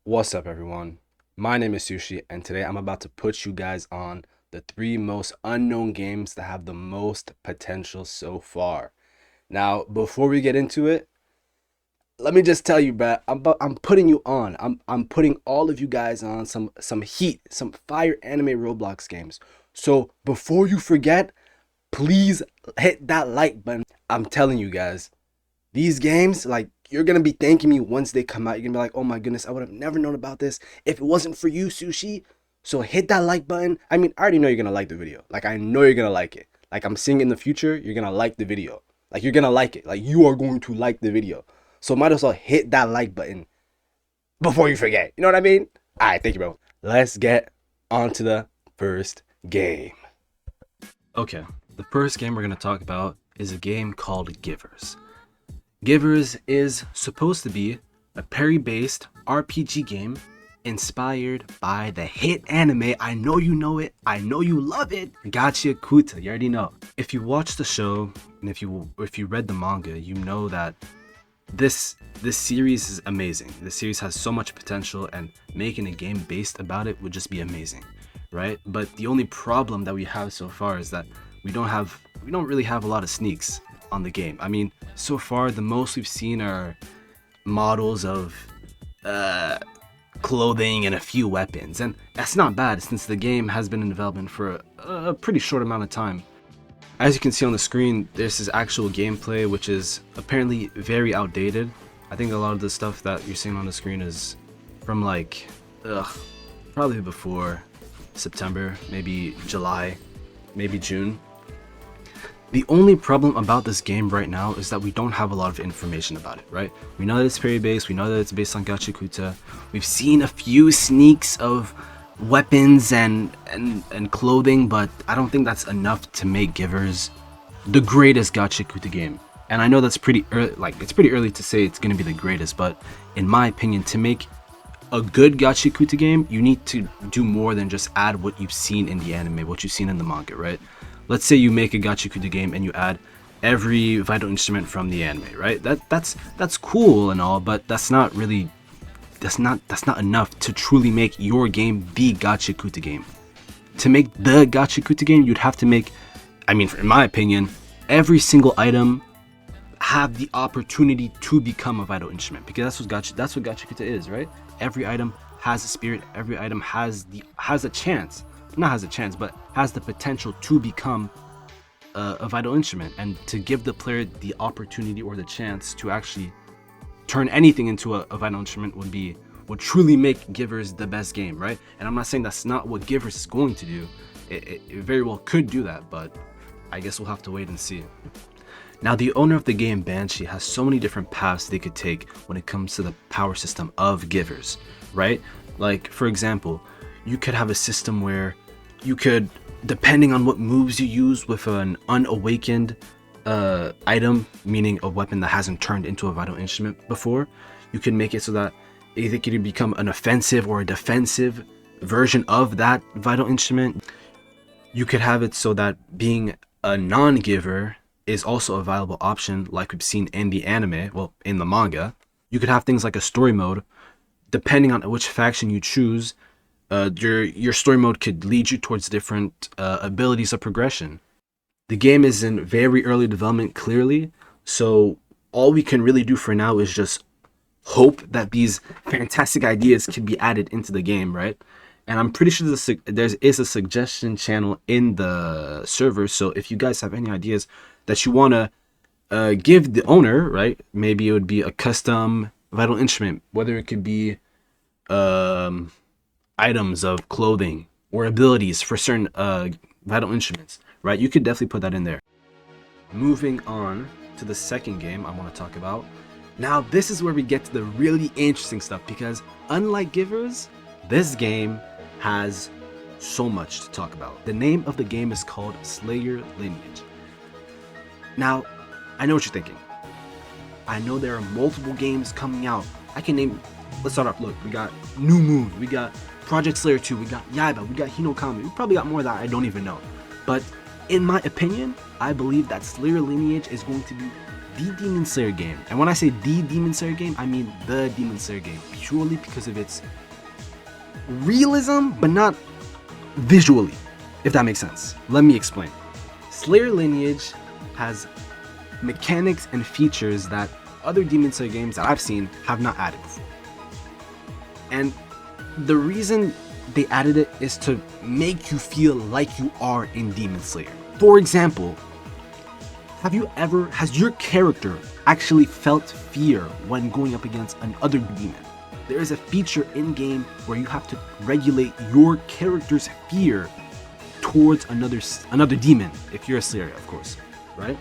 What's up, everyone? My name is Sushi, and today I'm about to put you guys on the three most unknown games that have the most potential so far. Now, before we get into it, let me just tell you, bruh, I'm putting you on. I'm putting all of you guys on some heat, some fire anime Roblox games. So before you forget, please hit that like button. I'm telling you guys, these games, like, you're gonna be thanking me once they come out. You're gonna be like, oh my goodness, I would have never known about this if it wasn't for you, Sushi. So hit that like button. I mean, I already know you're gonna like the video. Like, I know you're gonna like it. Like, I'm seeing in the future, you're gonna like the video. Like, you're gonna like it. Like, you are going to like the video. So might as well hit that like button before you forget. You know what I mean? All right, thank you, bro. Let's get on to the first game. Okay, the first game we're gonna talk about is a game called GIFS. GIFS is supposed to be a parry-based RPG game inspired by the hit anime. I know you know it. I know you love it. Gacha Kuta. You already know. If you watch the show and if you read the manga, you know that this series is amazing. This series has so much potential, and making a game based about it would just be amazing, right? But the only problem that we have so far is that we don't really have a lot of sneaks on the game. I mean, so far the most we've seen are models of clothing and a few weapons, and that's not bad since the game has been in development for a pretty short amount of time. As you can see on the screen, this is actual gameplay, which is apparently very outdated. I think a lot of the stuff that you're seeing on the screen is from like probably before September, maybe July, maybe June. The only problem about this game right now is that we don't have a lot of information about it, right? We know that it's parry-based, we know that it's based on Gachakuta. We've seen a few sneaks of weapons and clothing, but I don't think that's enough to make GIFS the greatest Gachakuta game. And I know that's pretty early, like, it's pretty early to say it's gonna be the greatest, but in my opinion, to make a good Gachakuta game, you need to do more than just add what you've seen in the anime, what you've seen in the manga, right? Let's say you make a Gachakuta game and you add every vital instrument from the anime, right? That's cool and all, but that's not enough to truly make your game the Gachakuta game. To make the Gachakuta game, you'd have to make, I mean, in my opinion, every single item have the opportunity to become a vital instrument, because that's what Gachakuta is, right? Every item has a spirit. Every item has a chance. Not has a chance, but has the potential to become a vital instrument, and to give the player the opportunity or the chance to actually turn anything into a vital instrument would truly make GIFS the best game, right? And I'm not saying that's not what GIFS is going to do. It very well could do that, but I guess we'll have to wait and see. Now, the owner of the game, Banshee, has so many different paths they could take when it comes to the power system of GIFS, right? Like, for example, you could have a system where you could, depending on what moves you use with an unawakened item, meaning a weapon that hasn't turned into a vital instrument before, you can make it so that it could become an offensive or a defensive version of that vital instrument. You could have it so that being a non-giver is also a viable option, like we've seen in the anime, well, in the manga. You could have things like a story mode. Depending on which faction you choose, your story mode could lead you towards different abilities of progression. The game is in very early development, clearly, so all we can really do for now is just hope that these fantastic ideas can be added into the game, right? And I'm pretty sure there is a suggestion channel in the server, so if you guys have any ideas that you want to give the owner, right? Maybe it would be a custom vital instrument, whether it could be items of clothing or abilities for certain vital instruments, right? You could definitely put that in there. Moving on to the second game I want to talk about. Now, this is where we get to the really interesting stuff, because unlike GIFS, this game has so much to talk about. The name of the game is called Slayer Lineage. Now, I know what you're thinking. I know there are multiple games coming out. I can name, let's start off, look, we got New Moon, we got Project Slayer 2, we got Yaiba, we got Hinokami, we probably got more that I don't even know. But in my opinion, I believe that Slayer Lineage is going to be the Demon Slayer game. And when I say the Demon Slayer game, I mean the Demon Slayer game, purely because of its realism, but not visually, if that makes sense. Let me explain. Slayer Lineage has mechanics and features that other Demon Slayer games that I've seen have not added before. And the reason they added it is to make you feel like you are in Demon Slayer. For example, has your character actually felt fear when going up against another demon? There is a feature in game where you have to regulate your character's fear towards another demon, if you're a Slayer, of course, right?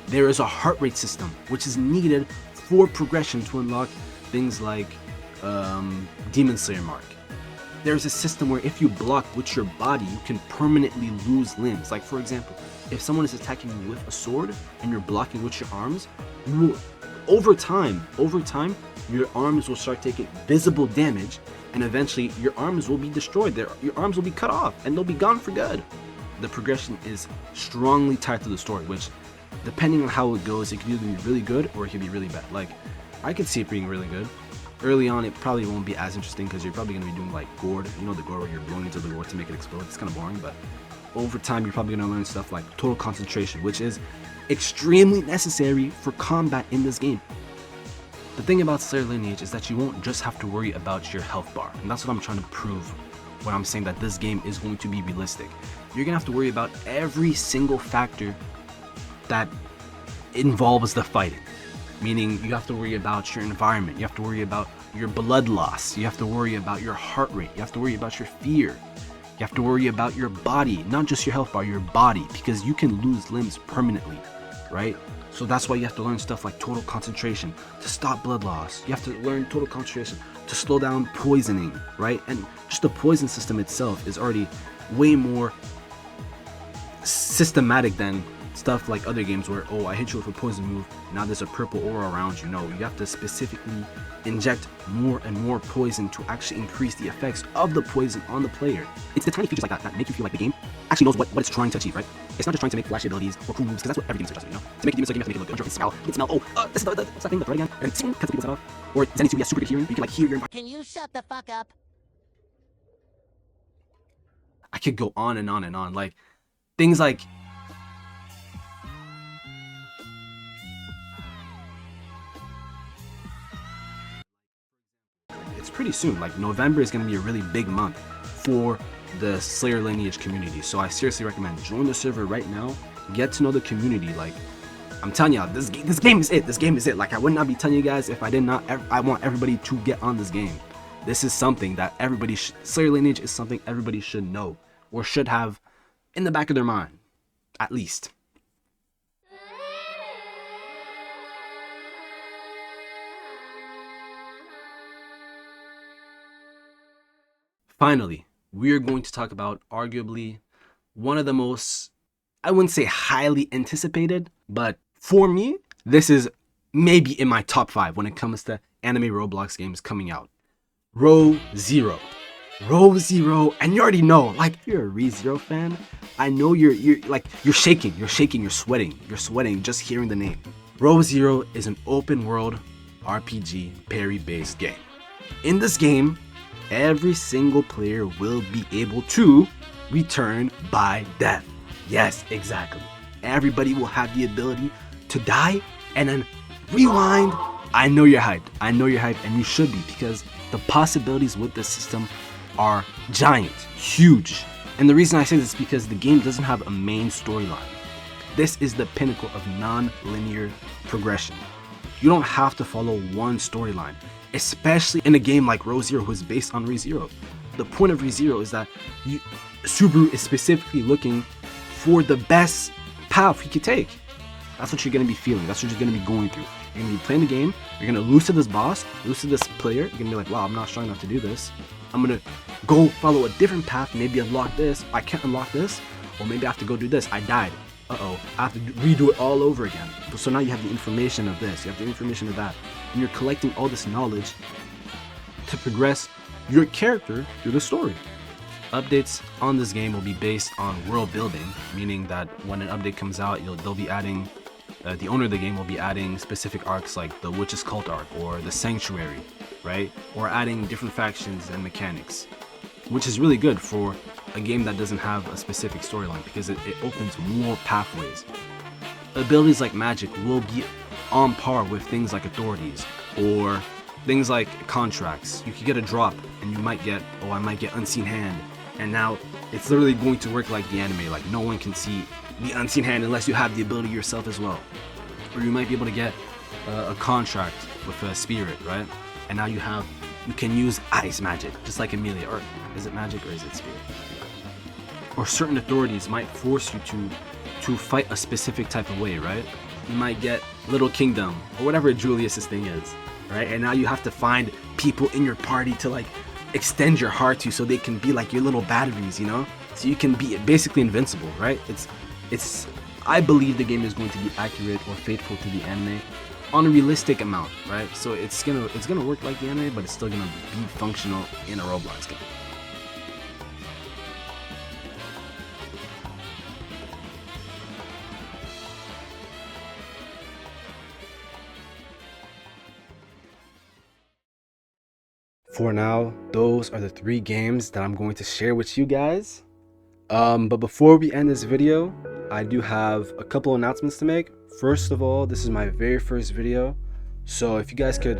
There is a heart rate system which is needed for progression to unlock things like Demon Slayer Mark. There's a system where if you block with your body, you can permanently lose limbs. Like, for example, if someone is attacking you with a sword and you're blocking with your arms, you will, over time, your arms will start taking visible damage, and eventually your arms will be destroyed. Your arms will be cut off and they'll be gone for good. The progression is strongly tied to the story, which, depending on how it goes, it can either be really good or it can be really bad. Like, I could see it being really good. Early on, it probably won't be as interesting because you're probably going to be doing like gourd, you know, the gourd where you're blowing into the gourd to make it explode. It's kind of boring, but over time, you're probably going to learn stuff like total concentration, which is extremely necessary for combat in this game. The thing about Slayer Lineage is that you won't just have to worry about your health bar, and that's what I'm trying to prove when I'm saying that this game is going to be realistic. You're going to have to worry about every single factor that involves the fighting. Meaning you have to worry about your environment, you have to worry about your blood loss, you have to worry about your heart rate, you have to worry about your fear, you have to worry about your body, not just your health bar, your body, because you can lose limbs permanently, right? So that's why you have to learn stuff like total concentration to stop blood loss. You have to learn total concentration to slow down poisoning, right? And just the poison system itself is already way more systematic than stuff like other games where, oh, I hit you with a poison move, now there's a purple aura around you. No, you have to specifically inject more and more poison to actually increase the effects of the poison on the player. It's the tiny features like that that make you feel like the game actually knows what it's trying to achieve, right? It's not just trying to make flashy abilities or cool moves, because that's what every Demon Slayer does, you know? To make a Demon Slayer game, you have to make it look good. You can smell, this is what's that thing, the thread again? And then cuts the people set off. Or Zenitsu has super good hearing, you can like hear your environment. Can you shut the fuck up? I could go on and on and on. Like, things like it's pretty soon. Like, November is going to be a really big month for the Slayer Lineage community. So I seriously recommend join the server right now. Get to know the community. Like, I'm telling y'all, this game is it. This game is it. Like, I would not be telling you guys if I did not. I want everybody to get on this game. This is something that everybody Slayer Lineage is something everybody should know or should have in the back of their mind, at least. Finally, we are going to talk about arguably one of the most, I wouldn't say highly anticipated, but for me, this is maybe in my top 5 when it comes to anime Roblox games coming out. Re:Zero. Re:Zero, and you already know, like, if you're a Re:Zero fan, I know you're shaking, you're sweating just hearing the name. Re:Zero is an open world RPG parry-based game. In this game, every single player will be able to return by death. Yes, exactly. Everybody will have the ability to die and then rewind. I know you're hyped, and you should be, because the possibilities with this system are giant, huge. And the reason I say this is because the game doesn't have a main storyline. This is the pinnacle of non-linear progression. You don't have to follow one storyline, especially in a game like Re:Zero, who is based on Re:Zero. The point of Re:Zero is that Subaru is specifically looking for the best path he could take. That's what you're going to be feeling. That's what you're going to be going through. You're going to be playing the game. You're going to lose to this boss, lose to this player. You're going to be like, wow, I'm not strong enough to do this. I'm going to go follow a different path, maybe unlock this. I can't unlock this. Or maybe I have to go do this. I died. Uh-oh, I have to redo it all over again. So now you have the information of this, you have the information of that, and you're collecting all this knowledge to progress your character through the story. Updates on this game will be based on world building, meaning that when an update comes out, they'll be adding the owner of the game will be adding specific arcs like the Witch's Cult arc or the Sanctuary, right? Or adding different factions and mechanics, which is really good for a game that doesn't have a specific storyline because it opens more pathways. Abilities like magic will be on par with things like authorities or things like contracts. You could get a drop and you might get, oh, I might get Unseen Hand, and now it's literally going to work like the anime, like no one can see the Unseen Hand unless you have the ability yourself as well. Or you might be able to get a contract with a spirit, right? And now you can use ice magic, just like Amelia. Or is it magic or is it spirit? Or certain authorities might force you to fight a specific type of way, right? You might get Little Kingdom or whatever Julius's thing is, right? And now you have to find people in your party to like extend your heart to, so they can be like your little batteries, you know? So you can be basically invincible, right? I believe the game is going to be accurate or faithful to the anime on a realistic amount, right? So it's gonna work like the anime, but it's still gonna be functional in a Roblox game. For now, those are the 3 games that I'm going to share with you guys. But before we end this video, I do have a couple announcements to make. First of all, this is my very first video, so if you guys could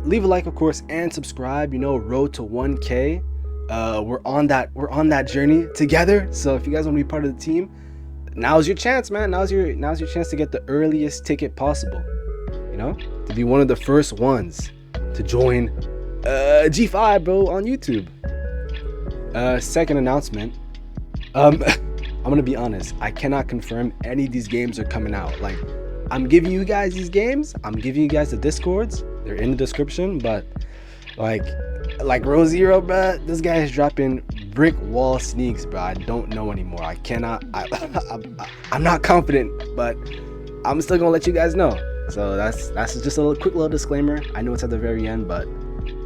leave a like, of course, and subscribe. You know, road to 1K. We're on that journey together. So if you guys want to be part of the team, now's your chance, man. Now's your chance to get the earliest ticket possible. You know, to be one of the first ones to join G5, bro, on YouTube. Second announcement. I'm gonna be honest, I cannot confirm any of these games are coming out. Like, I'm giving you guys these games, I'm giving you guys the Discords, they're in the description, but like Row Zero, bro, this guy is dropping brick wall sneaks, bro. I don't know anymore. I'm not confident, but I'm still gonna let you guys know. So that's just a quick little disclaimer. I know it's at the very end, but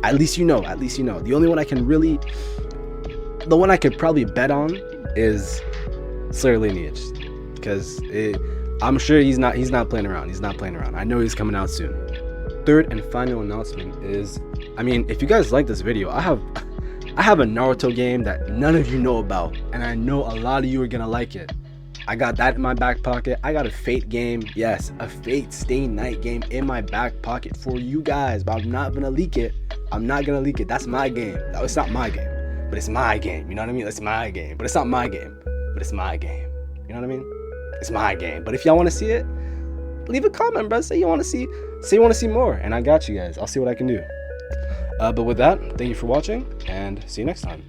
at least you know. The only one the one I could probably bet on is Slayer Lineage, because I'm sure he's not playing around. I know he's coming out soon. Third and final announcement is, I mean, if you guys like this video, I have a Naruto game that none of you know about, and I know a lot of you are gonna like it. I got that in my back pocket. I got a Fate game, yes, a Fate Stay Night game in my back pocket for you guys, but I'm not gonna leak it. That's my game. No, it's not my game, but it's my game. You know what I mean? It's my game, but it's not my game, but it's my game. You know what I mean? It's my game. But if y'all want to see it, leave a comment, bro. Say you want to see more, and I got you guys. I'll see what I can do. But with that, thank you for watching, and see you next time.